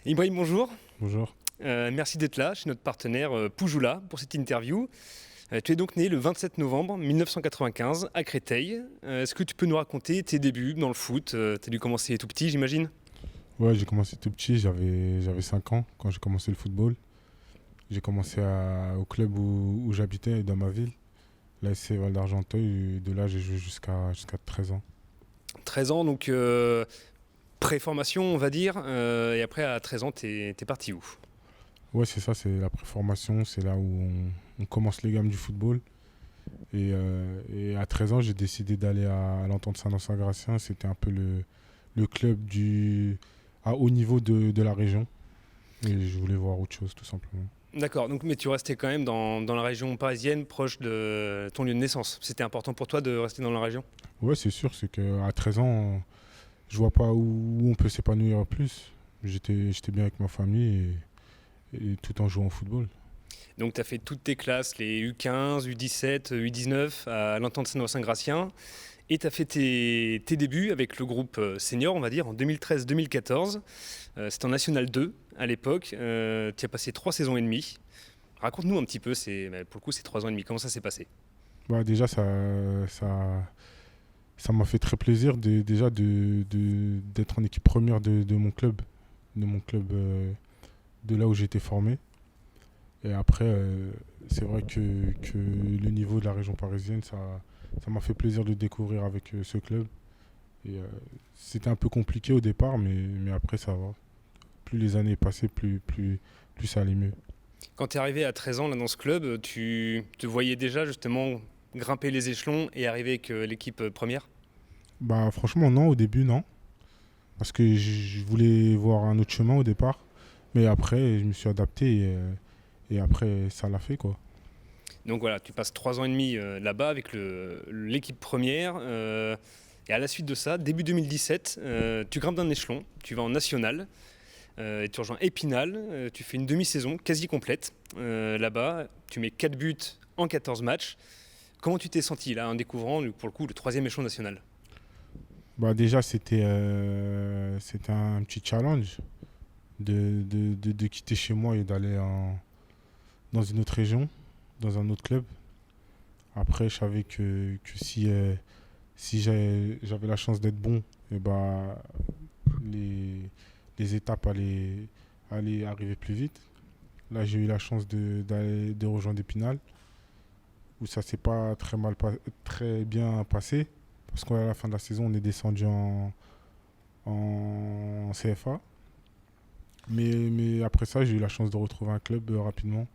Ibrahim, bonjour. Bonjour. Merci d'être là chez notre partenaire Poujoula pour cette interview. Tu es donc né le 27 novembre 1995 à Créteil. Est-ce que tu peux nous raconter tes débuts dans le foot? Tu as dû commencer tout petit, j'imagine. Ouais, j'ai commencé tout petit, j'avais 5 ans quand j'ai commencé le football. J'ai commencé au club où j'habitais dans ma ville, l'ASC Val d'Argenteuil. De là, j'ai joué jusqu'à 13 ans. 13 ans, donc pré-formation, on va dire. Et après, à 13 ans, t'es parti où? Ouais, c'est ça, c'est la préformation, c'est là où on commence les gammes du football. Et à 13 ans, j'ai décidé d'aller à l'Entente Saint-Gratien. C'était un peu le club à haut niveau de la région. Et je voulais voir autre chose, tout simplement. D'accord, donc, mais tu restais quand même dans la région parisienne, proche de ton lieu de naissance. C'était important pour toi de rester dans la région? Ouais, c'est sûr, c'est qu'à 13 ans, je vois pas où on peut s'épanouir plus. J'étais bien avec ma famille et tout en jouant au football. Donc tu as fait toutes tes classes, les U15, U17, U19 à l'Entente Saint-Gratien. Et tu as fait tes débuts avec le groupe senior, on va dire, en 2013-2014. C'était en National 2 à l'époque. Tu as passé 3 saisons et demie. Raconte-nous un petit peu, pour le coup, ces 3 ans et demi. Comment ça s'est passé? Bah, déjà, ça m'a fait très plaisir déjà d'être en équipe première de mon club de là où j'ai été formé. Et après, c'est vrai que le niveau de la région parisienne, ça m'a fait plaisir de le découvrir avec ce club. Et c'était un peu compliqué au départ, mais après, ça va. Plus les années passaient, plus ça allait mieux. Quand tu es arrivé à 13 ans là, dans ce club, tu te voyais déjà justement grimper les échelons et arriver avec l'équipe première? Bah, franchement, non, au début, non. Parce que je voulais voir un autre chemin au départ. Mais après, je me suis adapté et après, ça l'a fait, quoi. Donc voilà, tu passes 3 ans et demi là-bas avec l'équipe première. Et à la suite de ça, début 2017, tu grimpes d'un échelon, tu vas en national, et tu rejoins Épinal, tu fais une demi-saison quasi complète là-bas, tu mets 4 buts en 14 matchs. Comment tu t'es senti là en découvrant pour le coup le troisième échelon national? Bah, déjà, c'était un petit challenge de quitter chez moi et d'aller dans une autre région, dans un autre club. Après, je savais que si j'avais la chance d'être bon, et bah, les, les étapes allaient arriver plus vite. Là, j'ai eu la chance de rejoindre Épinal, où ça s'est pas très bien passé, parce qu'à la fin de la saison, on est descendu en CFA. Mais après ça, j'ai eu la chance de retrouver un club rapidement.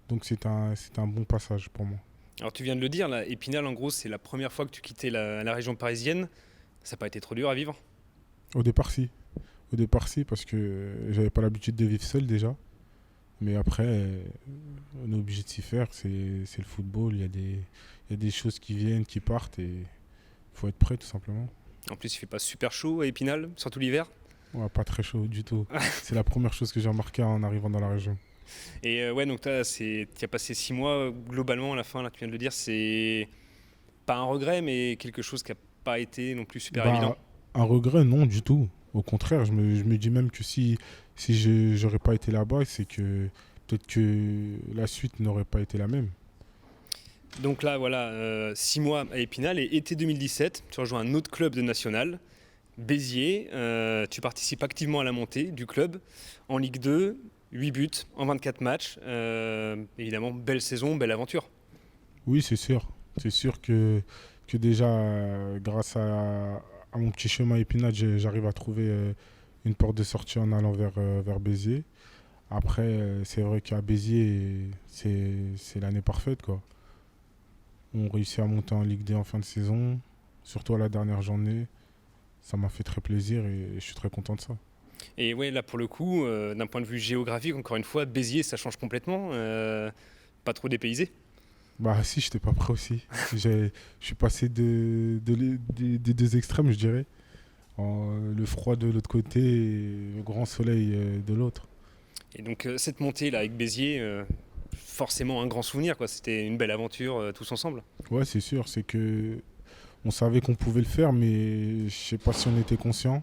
Donc c'est un bon passage pour moi. Alors tu viens de le dire, là, Épinal en gros c'est la première fois que tu quittais la région parisienne. Ça n'a pas été trop dur à vivre? Au départ, si. Au départ, si, parce que j'avais pas l'habitude de vivre seul déjà. Mais après, on est obligé de s'y faire. C'est le football. Il y a des choses qui viennent, qui partent et il faut être prêt tout simplement. En plus il fait pas super chaud à Épinal, surtout l'hiver. Ouais, pas très chaud du tout. C'est la première chose que j'ai remarqué en arrivant dans la région. Et ouais, donc tu as passé 6 mois globalement à la fin, là tu viens de le dire, c'est pas un regret, mais quelque chose qui n'a pas été non plus super évident. Bah, un regret, non, du tout. Au contraire, je me dis même que si je n'aurais pas été là-bas, c'est que peut-être que la suite n'aurait pas été la même. Donc là, voilà, 6 mois à Épinal et été 2017, tu rejoins un autre club de national, Béziers. Tu participes activement à la montée du club en Ligue 2, 8 buts en 24 matchs. Évidemment, belle saison, belle aventure. Oui, c'est sûr. C'est sûr que déjà, grâce à mon petit chemin épinal, j'arrive à trouver une porte de sortie en allant vers Béziers. Après, c'est vrai qu'à Béziers, c'est l'année parfaite, quoi. On réussit à monter en Ligue 2 en fin de saison, surtout à la dernière journée. Ça m'a fait très plaisir et je suis très content de ça. Et ouais, là pour le coup, d'un point de vue géographique, encore une fois, Béziers, ça change complètement. Pas trop dépaysé. Bah si, j'étais pas prêt aussi. Je suis passé des deux extrêmes, je dirais. Le froid de l'autre côté et le grand soleil de l'autre. Et donc cette montée là avec Béziers, forcément un grand souvenir, quoi. C'était une belle aventure tous ensemble. Ouais, c'est sûr, c'est que on savait qu'on pouvait le faire, mais je sais pas si on était conscient.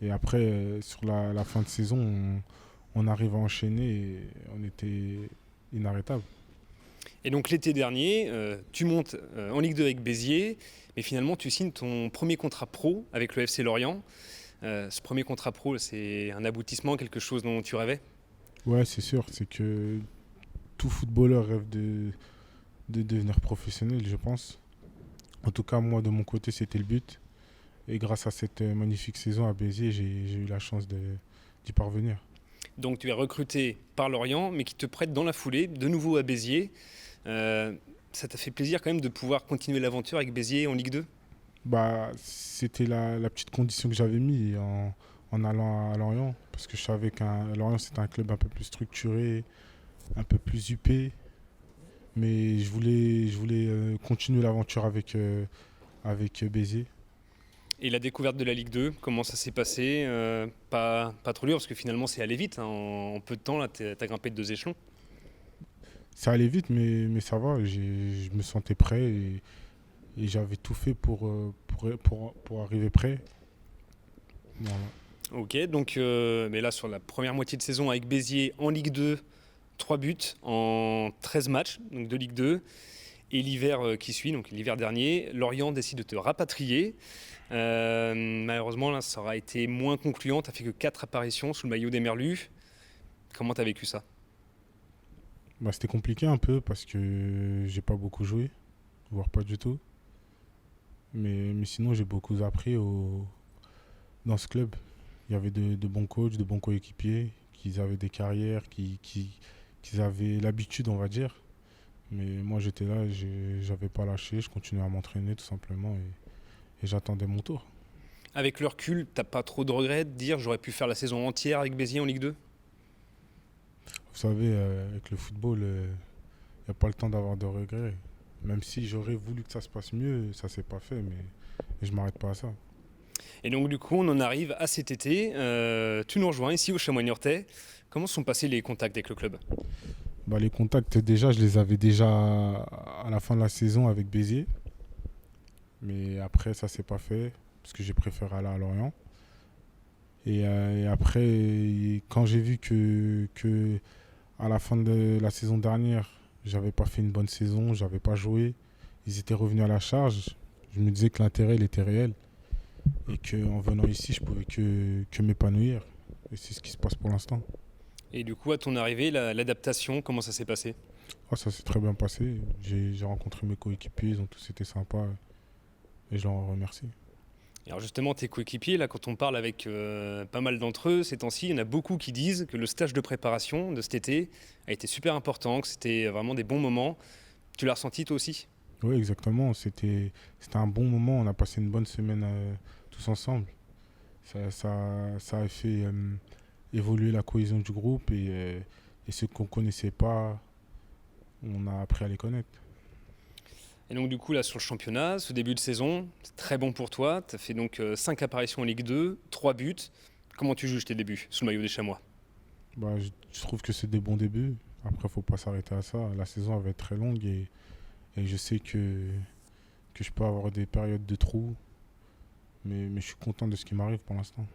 Et après, sur la fin de saison, on arrive à enchaîner et on était inarrêtable. Et donc l'été dernier, tu montes en Ligue 2 avec Béziers, mais finalement tu signes ton premier contrat pro avec le FC Lorient. Ce premier contrat pro, c'est un aboutissement, quelque chose dont tu rêvais? Ouais, c'est sûr. C'est que tout footballeur rêve de devenir professionnel, je pense. En tout cas, moi, de mon côté, c'était le but. Et grâce à cette magnifique saison à Béziers, j'ai eu la chance d'y parvenir. Donc tu es recruté par Lorient, mais qui te prête dans la foulée, de nouveau à Béziers. Ça t'a fait plaisir quand même de pouvoir continuer l'aventure avec Béziers en Ligue 2? Bah, c'était la petite condition que j'avais mis en allant à Lorient. Parce que je savais qu'un Lorient, c'était un club un peu plus structuré, un peu plus huppé. Mais je voulais continuer l'aventure avec Béziers. Et la découverte de la Ligue 2, comment ça s'est passé? Pas trop dur, parce que finalement c'est allé vite, hein. En peu de temps, là, t'as grimpé de 2 échelons. Ça allait vite, mais ça va. Je me sentais prêt et j'avais tout fait pour arriver prêt. Voilà. Ok, donc mais là sur la première moitié de saison avec Béziers en Ligue 2, 3 buts en 13 matchs donc de Ligue 2. Et l'hiver qui suit, donc l'hiver dernier, Lorient décide de te rapatrier. Malheureusement, là, ça aura été moins concluant. Tu n'as fait que 4 apparitions sous le maillot des Merlus. Comment tu as vécu ça? Bah, c'était compliqué un peu parce que j'ai pas beaucoup joué, voire pas du tout. Mais sinon, j'ai beaucoup appris dans ce club. Il y avait de bons coachs, de bons coéquipiers, qui avaient des carrières, qui avaient l'habitude, on va dire. Mais moi, j'étais là, j'avais pas lâché, je continuais à m'entraîner tout simplement et j'attendais mon tour. Avec le recul, t'as pas trop de regrets de dire j'aurais pu faire la saison entière avec Béziers en Ligue 2? Vous savez, avec le football, il n'y a pas le temps d'avoir de regrets. Même si j'aurais voulu que ça se passe mieux, ça s'est pas fait, mais je m'arrête pas à ça. Et donc du coup, on en arrive à cet été. Tu nous rejoins ici au Chamois Niortais. Comment sont passés les contacts avec le club? Bah, les contacts, déjà, je les avais déjà à la fin de la saison avec Béziers. Mais après, ça s'est pas fait, parce que j'ai préféré aller à Lorient. Et après, quand j'ai vu que à la fin de la saison dernière, j'avais pas fait une bonne saison, j'avais pas joué, ils étaient revenus à la charge. Je me disais que l'intérêt, il était réel. Et qu'en venant ici, je pouvais que m'épanouir. Et c'est ce qui se passe pour l'instant. Et du coup, à ton arrivée, l'adaptation, comment ça s'est passé? Ah, ça s'est très bien passé. J'ai rencontré mes coéquipiers, ils ont tous été sympas. Et je leur en remercie. Et alors justement, tes coéquipiers, là, quand on parle avec pas mal d'entre eux ces temps-ci, il y en a beaucoup qui disent que le stage de préparation de cet été a été super important, que c'était vraiment des bons moments. Tu l'as ressenti toi aussi? Oui, exactement. C'était un bon moment. On a passé une bonne semaine tous ensemble. Ça a fait évoluer la cohésion du groupe et ceux qu'on ne connaissait pas, on a appris à les connaître. Et donc du coup, là, sur le championnat, ce début de saison, c'est très bon pour toi. Tu as fait donc 5 apparitions en Ligue 2, 3 buts. Comment tu juges tes débuts sous le maillot des Chamois? Bah, je trouve que c'est des bons débuts. Après, il ne faut pas s'arrêter à ça. La saison elle va être très longue et je sais que je peux avoir des périodes de trous. Mais je suis content de ce qui m'arrive pour l'instant.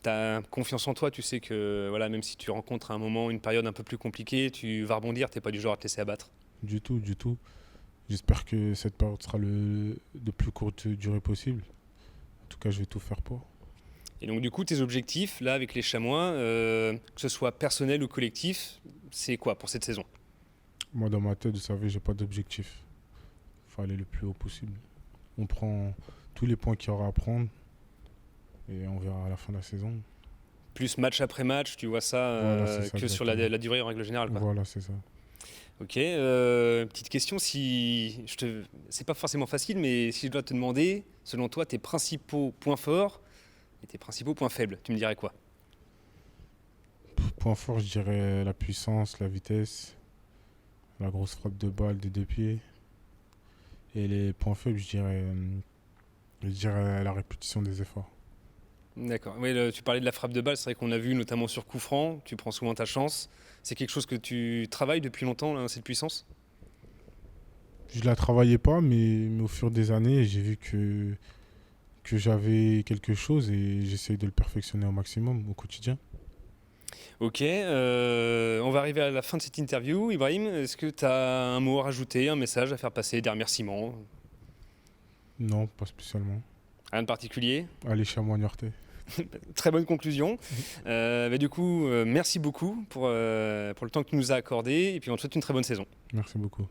Tu as confiance en toi, tu sais que voilà, même si tu rencontres à un moment une période un peu plus compliquée, tu vas rebondir, tu n'es pas du genre à te laisser abattre. Du tout, du tout. J'espère que cette période sera de plus courte durée possible. En tout cas, je vais tout faire pour. Et donc du coup, tes objectifs, là, avec les Chamois, que ce soit personnel ou collectif, c'est quoi pour cette saison? Moi, dans ma tête, vous savez, j'ai pas d'objectif. Il faut aller le plus haut possible. On prend tous les points qu'il y aura à prendre et on verra à la fin de la saison. Plus match après match, tu vois ça, Voilà, c'est ça, que sur exactement. la durée en règle générale, quoi. Voilà, c'est ça. Ok, petite question, si c'est pas forcément facile, mais si je dois te demander, selon toi, tes principaux points forts et tes principaux points faibles, tu me dirais quoi? Point fort, je dirais la puissance, la vitesse, la grosse frappe de balle des deux pieds. Et les points faibles, je dirais la répétition des efforts. D'accord. Oui, tu parlais de la frappe de balle, c'est vrai qu'on a vu notamment sur coup franc, tu prends souvent ta chance. C'est quelque chose que tu travailles depuis longtemps, là, cette puissance? Je la travaillais pas, mais au fur des années, j'ai vu que j'avais quelque chose et j'essaye de le perfectionner au maximum au quotidien. Ok, on va arriver à la fin de cette interview. Ibrahim, est-ce que tu as un mot à rajouter, un message à faire passer, des remerciements? Non, pas spécialement. Rien de particulier? Allez, chamois niortais. Très bonne conclusion. Du coup, merci beaucoup pour le temps que tu nous as accordé et puis on te souhaite une très bonne saison. Merci beaucoup.